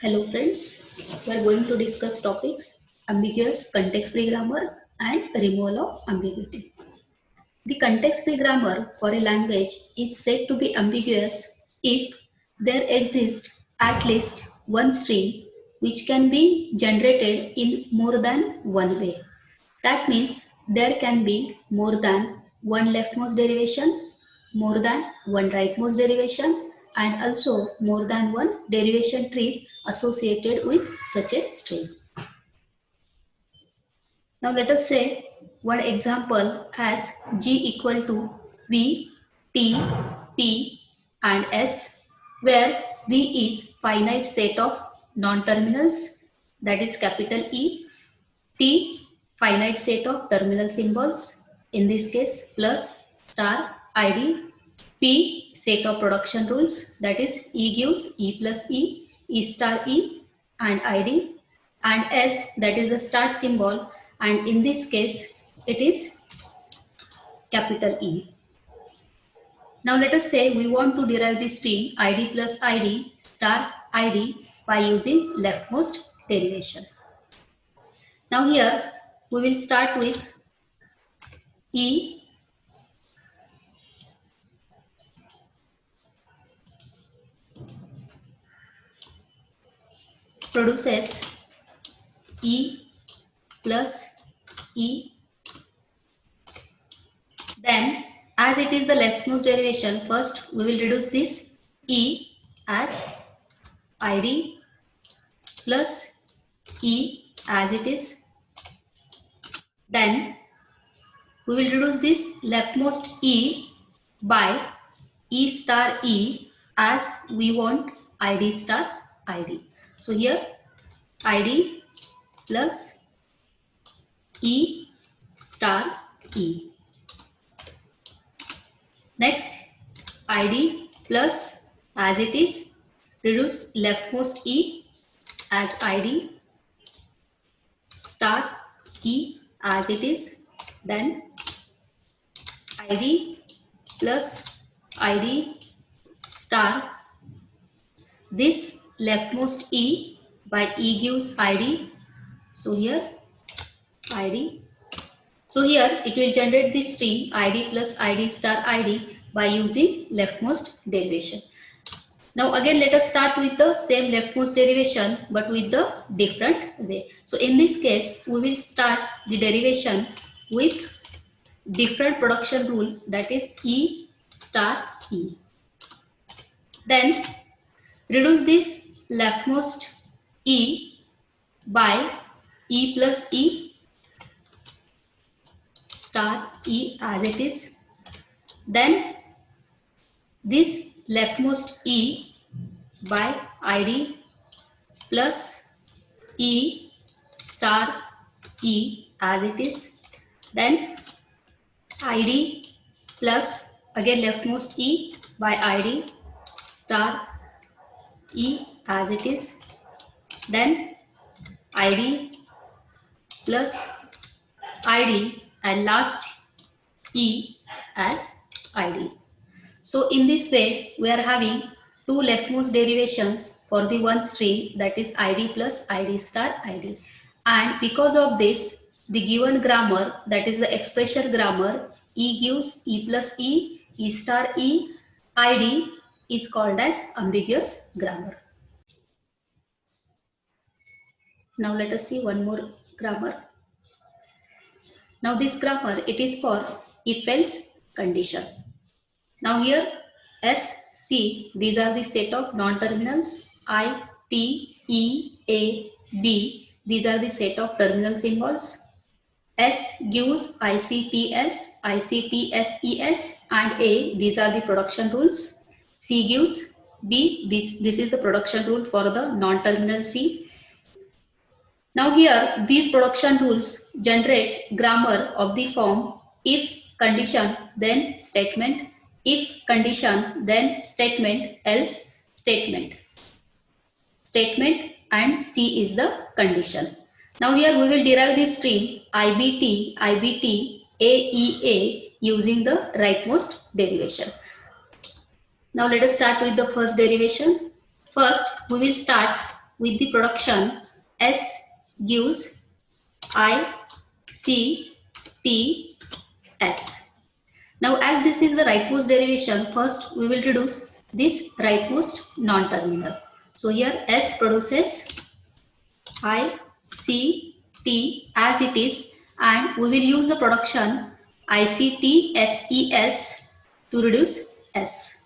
Hello friends, we are going to discuss topics ambiguous context-free grammar and removal of ambiguity. The context-free grammar for a language is said to be ambiguous if there exists at least one string which can be generated in more than one way. That means there can be more than one leftmost derivation, more than one rightmost derivation, and also more than one derivation tree associated with such a string. Now let us say one example as G equal to V, T, P and S, where V is finite set of non-terminals, that is capital E, T finite set of terminal symbols, in this case plus, star, ID, P set of production rules, that is E gives E plus E, E star E and ID, and S, that is the start symbol, and in this case it is capital E. Now let us say we want to derive the string ID plus ID star ID by using leftmost derivation. Now here we will start with E produces E plus E. Then as it is the leftmost derivation, first we will reduce this E as ID plus E as it is. Then we will reduce this leftmost E by E star E as we want ID star ID. So here ID plus E star E. Next ID plus as it is, reduce leftmost E as ID star E as it is, then ID plus ID star, this leftmost E by E gives ID, so here ID. So here it will generate this string ID plus ID star ID by using leftmost derivation. Now again let us start with the same leftmost derivation but with the different way. So in this case we will start the derivation with different production rule, that is E star E. Then reduce this leftmost E by E plus E star E as it is. Then this leftmost E by ID plus E star E as it is. Then ID plus again leftmost E by ID star E as it is. Then ID plus ID and last E as ID. So in this way we are having two leftmost derivations for the one string, that is ID plus ID star ID, and because of this the given grammar, that is the expression grammar, E gives E plus E, E star E, ID is called as ambiguous grammar. Now let us see one more grammar. Now this grammar, it is for if else condition. Now here S, C, these are the set of non-terminals. I, T, E, A, B, these are the set of terminal symbols. S gives ICTS, ICTSES and A, these are the production rules. C gives B, this is the production rule for the non-terminal C. Now here these production rules generate grammar of the form if condition then statement, if condition then statement, else statement. Statement and C is the condition. Now here we will derive the string IBT, IBT, AEA using the rightmost derivation. Now let us start with the first derivation. First we will start with the production S gives I, C, T, S. Now as this is the rightmost derivation, first we will reduce this rightmost non-terminal. So here S produces I, C, T as it is, and we will use the production ICT, SES to reduce S.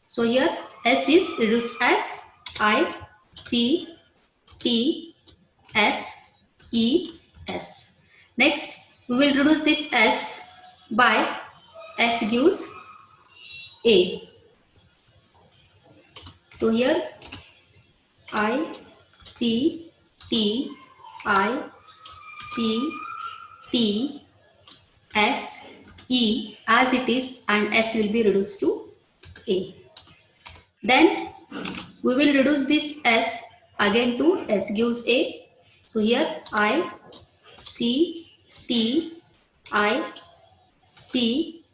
So here S is reduced as I, C, T, S, E, S. Next, we will reduce this S by S gives A. So here I, C, T, I, C, T, S, E as it is, and S will be reduced to A. Then we will reduce this S again to S gives A. So here I, C, T, I, C,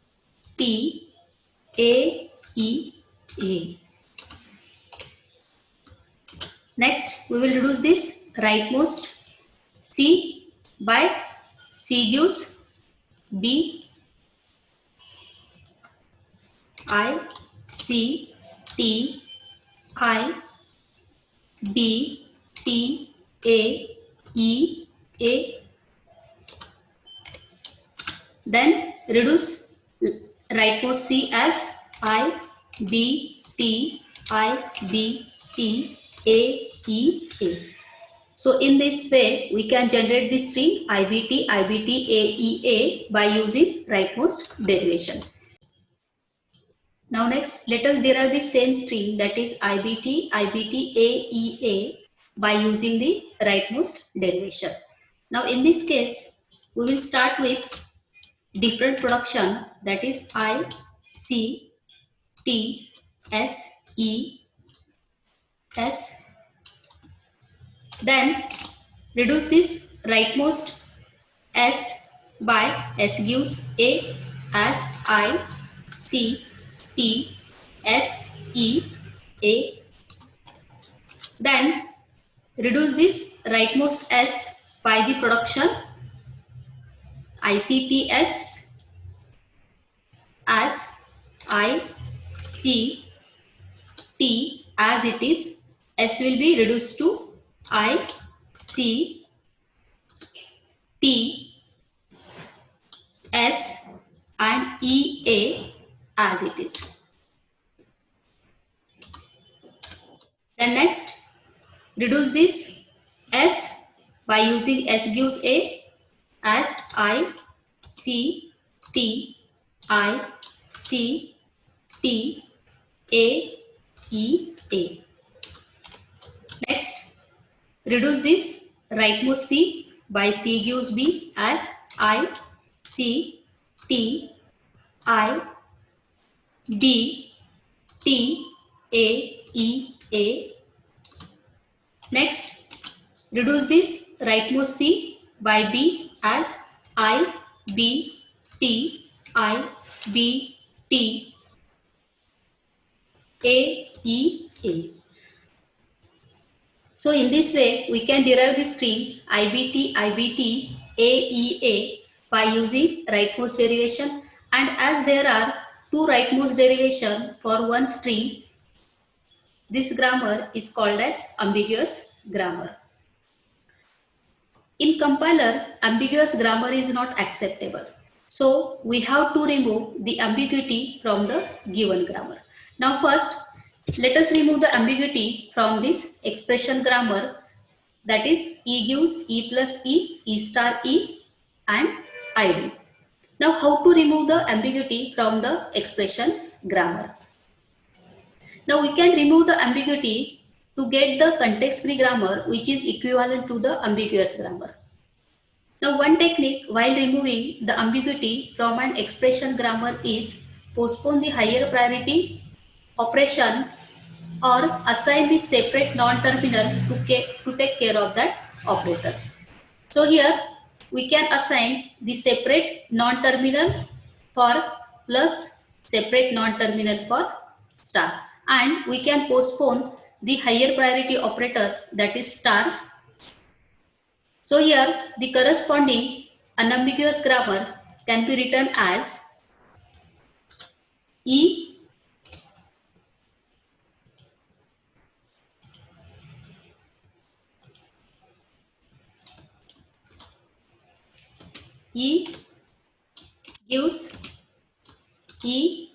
T, A, E, A. Next, we will reduce this rightmost C by C gives B, I, C, T, I, B, T, A, E, A. Then reduce rightmost C as I, B, T, I, B, T, A, E, A. So in this way, we can generate the string IBT, IBT, AEA by using rightmost derivation. Now next, let us derive the same string, that is IBT, IBT, AEA by using the rightmost derivation. Now in this case, we will start with different production, that is I, C, T, S, E, S. Then reduce this rightmost S by S gives A as I, C, T, S, E, A. Then reduce this rightmost S by the production ICTS as I, C, T as it is. S will be reduced to I, C, T, S and EA as it is. Then next, reduce this S by using S gives A as I, C, T, I, C, T, A, E, A. Next, reduce this rightmost C by C gives B as I, C, T, I, B, T, A, E, A. Next, reduce this rightmost C by B as I, B, T, I, B, T, A, E, A. So in this way, we can derive the string IBT, IBT, AEA by using rightmost derivation. And as there are two rightmost derivation for one string, this grammar is called as ambiguous grammar. In compiler, ambiguous grammar is not acceptable. So we have to remove the ambiguity from the given grammar. Now first, let us remove the ambiguity from this expression grammar, that is E gives E plus E, E star E and ID. Now how to remove the ambiguity from the expression grammar? Now we can remove the ambiguity to get the context-free grammar which is equivalent to the ambiguous grammar. Now one technique while removing the ambiguity from an expression grammar is postpone the higher priority operation or assign the separate non-terminal to take care of that operator. So here we can assign the separate non-terminal for plus, separate non-terminal for star, and we can postpone the higher priority operator, that is star. So here the corresponding unambiguous grammar can be written as E E gives E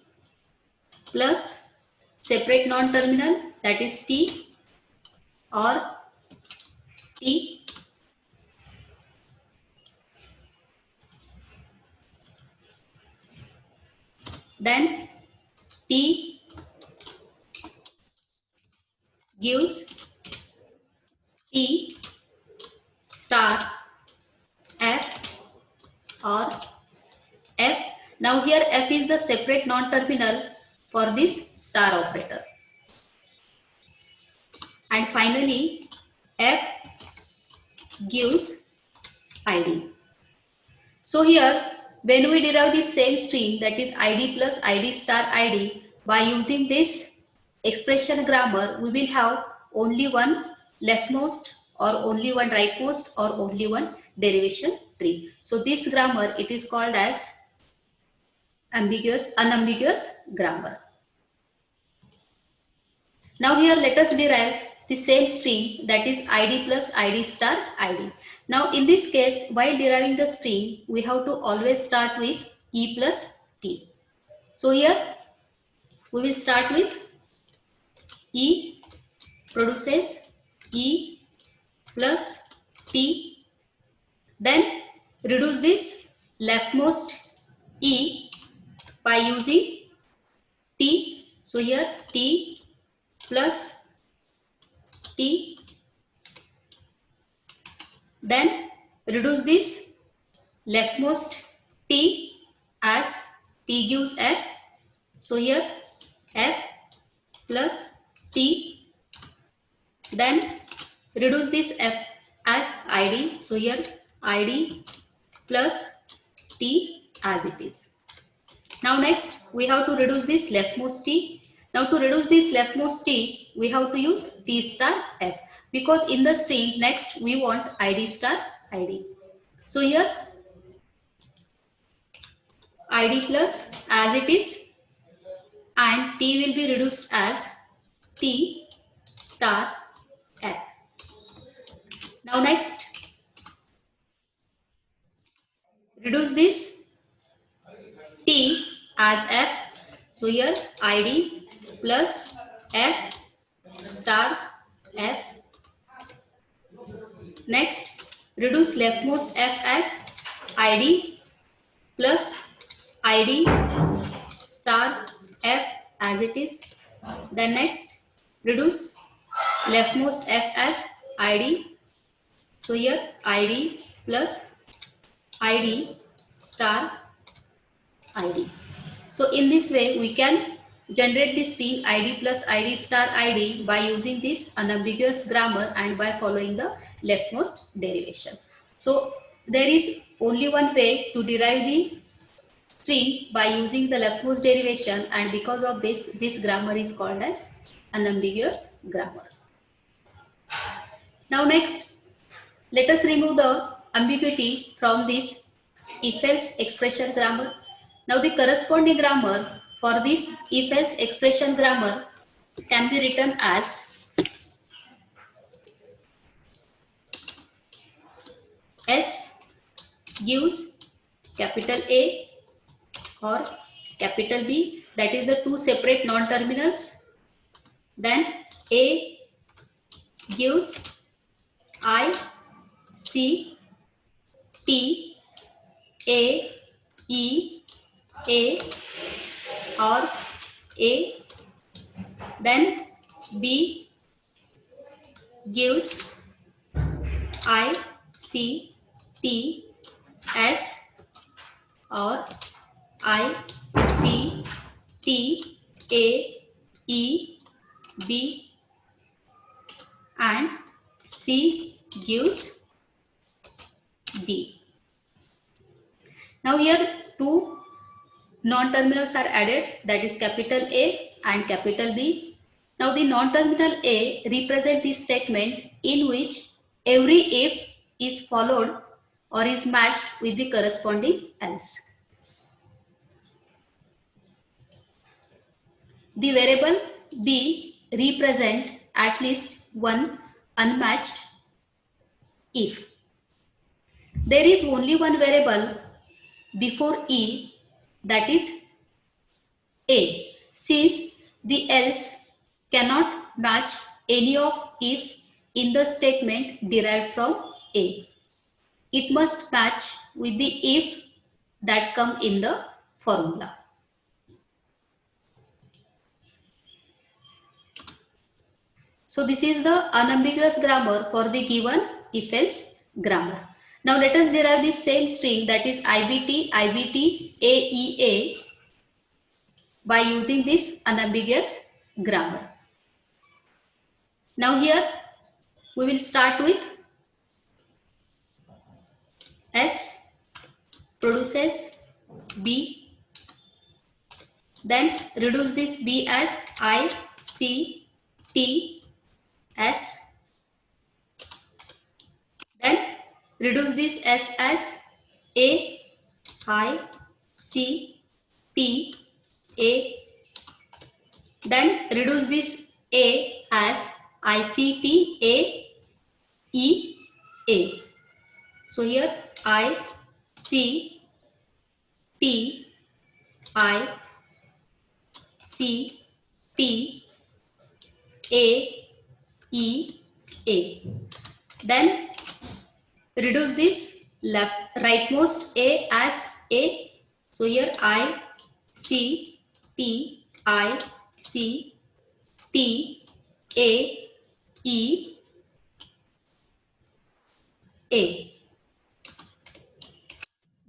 plus separate non-terminal, that is T, or T, then T gives T star F, or F. Now here F is the separate non-terminal for this star operator. And finally F gives ID. So here when we derive the same string, that is ID plus ID star ID, by using this expression grammar, we will have only one leftmost or only one rightmost or only one derivation tree. So this grammar, it is called as unambiguous grammar. Now here let us derive the same string, that is ID plus ID star ID. Now in this case, while deriving the string, we have to always start with E plus T. So here we will start with E produces E plus T. Then reduce this leftmost E by using T. So here T plus T. Then reduce this leftmost T as T gives F. So here F plus T. Then reduce this F as ID. So here ID plus T as it is. Now next we have to reduce this leftmost T. Now to reduce this leftmost T, we have to use T star F, because in the string next we want ID star ID. So here ID plus as it is, and T will be reduced as T star F. Now next reduce this T as F. So here ID plus F star F. Next reduce leftmost F as ID plus ID star F as it is. Then next reduce leftmost F as ID. So here ID plus ID star ID. So in this way we can generate this string ID plus ID star ID by using this unambiguous grammar and by following the leftmost derivation. So there is only one way to derive the string by using the leftmost derivation, and because of this, this grammar is called as unambiguous grammar. Now next, let us remove the ambiguity from this if-else expression grammar. Now the corresponding grammar for this if-else expression grammar can be written as S gives capital A or capital B, that is the two separate non-terminals. Then A gives I, C, T, A, E, A, or A. Then B gives I, C, T, S, or I, C, T, A, E, B, and C gives B. Now here two non-terminals are added, that is capital A and capital B. Now the non-terminal A represent the statement in which every if is followed or is matched with the corresponding else. The variable B represent at least one unmatched if. There is only one variable before E, that is A, since the else cannot match any of ifs in the statement derived from A. It must match with the if that come in the formula. So this is the unambiguous grammar for the given if-else grammar. Now let us derive the same string, that is IBT, IBT, AEA, by using this unambiguous grammar. Now here we will start with S produces B, then reduce this B as I, C, T, S, then reduce this S as A, I, C, T, A, then reduce this A as I, C, T, A, E, A. So here I, C, T, I, C, T, A, E, A. Then reduce this rightmost A as A. So here I, C, T, I, C, T, A, E, A.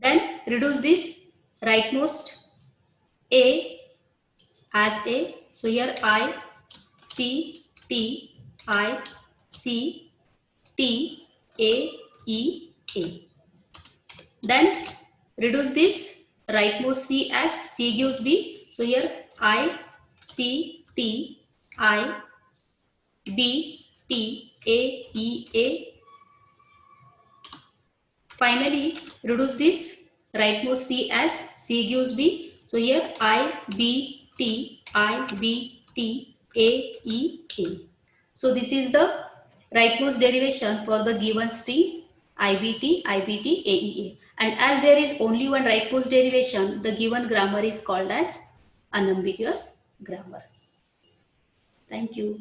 Then reduce this rightmost A as A. So here I, C, T, I, C, T, A, E, A. Then reduce this rightmost C as C gives B. So here I, C, T, I, B, T, A, E, A. Finally, reduce this rightmost C as C gives B. So here I, B, T, I, B, T, A, E, A. So this is the rightmost derivation for the given string IBT, IBT, AEA. And as there is only one rightmost derivation, the given grammar is called as unambiguous grammar. Thank you.